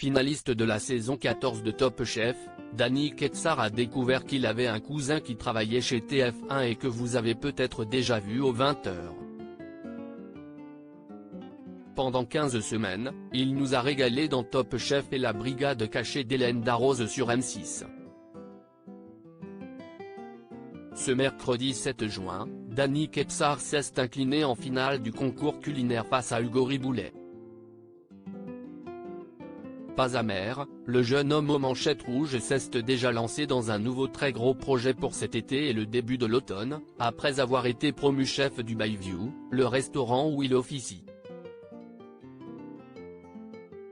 Finaliste de la saison 14 de Top Chef, Danny Ketsar a découvert qu'il avait un cousin qui travaillait chez TF1 et que vous avez peut-être déjà vu aux 20h. Pendant 15 semaines, il nous a régalé dans Top Chef et la brigade cachée d'Hélène Darroze sur M6. Ce mercredi 7 juin, Danny Ketsar s'est incliné en finale du concours culinaire face à Hugo Riboulet. Pas amer, le jeune homme aux manchettes rouges s'est déjà lancé dans un nouveau très gros projet pour cet été et le début de l'automne, après avoir été promu chef du Bayview, le restaurant où il officie.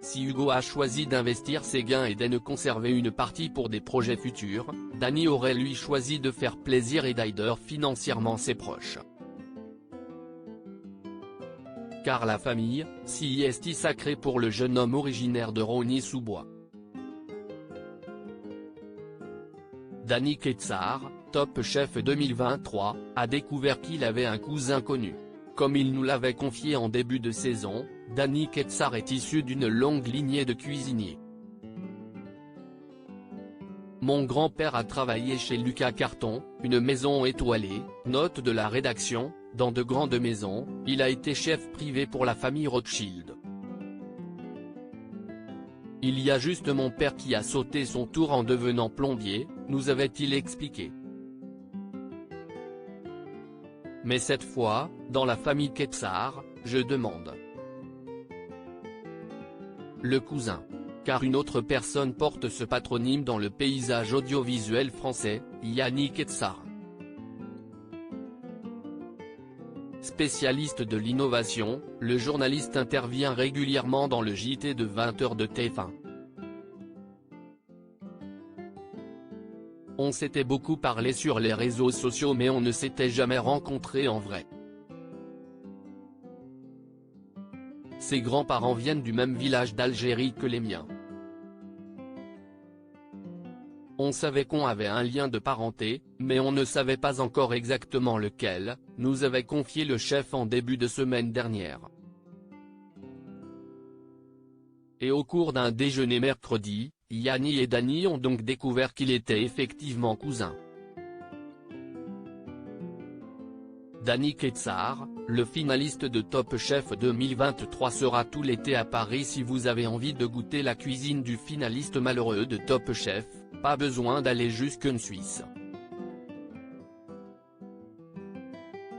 Si Hugo a choisi d'investir ses gains et d'en conserver une partie pour des projets futurs, Danny aurait lui choisi de faire plaisir et d'aider financièrement ses proches. Car la famille, si est sacrée pour le jeune homme originaire de Rosny-sous-Bois. Danny Ketsar, Top Chef 2023, a découvert qu'il avait un cousin connu. Comme il nous l'avait confié en début de saison, Danny Ketsar est issu d'une longue lignée de cuisiniers. Mon grand-père a travaillé chez Lucas Carton, une maison étoilée, note de la rédaction. Dans de grandes maisons, il a été chef privé pour la famille Rothschild. Il y a juste mon père qui a sauté son tour en devenant plombier, nous avait-il expliqué. Mais cette fois, dans la famille Ketsar, je demande. Le cousin. Car une autre personne porte ce patronyme dans le paysage audiovisuel français, Yannick Ketsar. Spécialiste de l'innovation, le journaliste intervient régulièrement dans le JT de 20h de TF1. On s'était beaucoup parlé sur les réseaux sociaux mais on ne s'était jamais rencontré en vrai. Ses grands-parents viennent du même village d'Algérie que les miens. On savait qu'on avait un lien de parenté, mais on ne savait pas encore exactement lequel, nous avait confié le chef en début de semaine dernière. Et au cours d'un déjeuner mercredi, Yanni et Danny ont donc découvert qu'il était effectivement cousin. Danny Ketsar, le finaliste de Top Chef 2023 sera tout l'été à Paris. Si vous avez envie de goûter la cuisine du finaliste malheureux de Top Chef, pas besoin d'aller jusqu'en Suisse.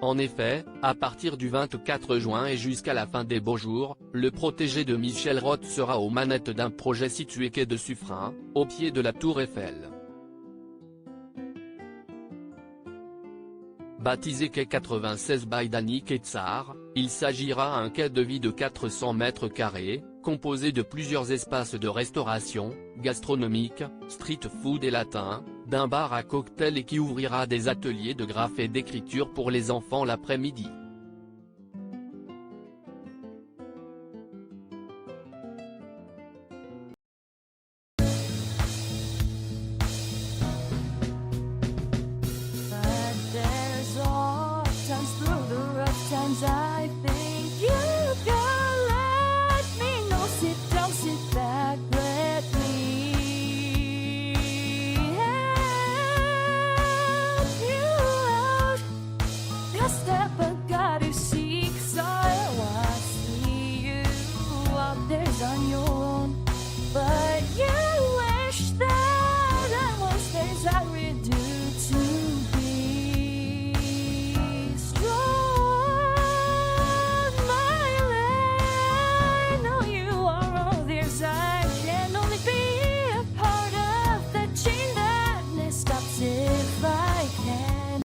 En effet, à partir du 24 juin et jusqu'à la fin des beaux jours, le protégé de Michel Roth sera aux manettes d'un projet situé quai de Suffren, au pied de la Tour Eiffel. Baptisé quai 96 by Danny Ketsar, il s'agira d'un quai de vie de 400 mètres carrés, composé de plusieurs espaces de restauration, gastronomique, street food et latin, d'un bar à cocktail et qui ouvrira des ateliers de graphe et d'écriture pour les enfants l'après-midi. I think you can let me know. Sit back, let me help you out. Just step back, you seek, so I see you out there on your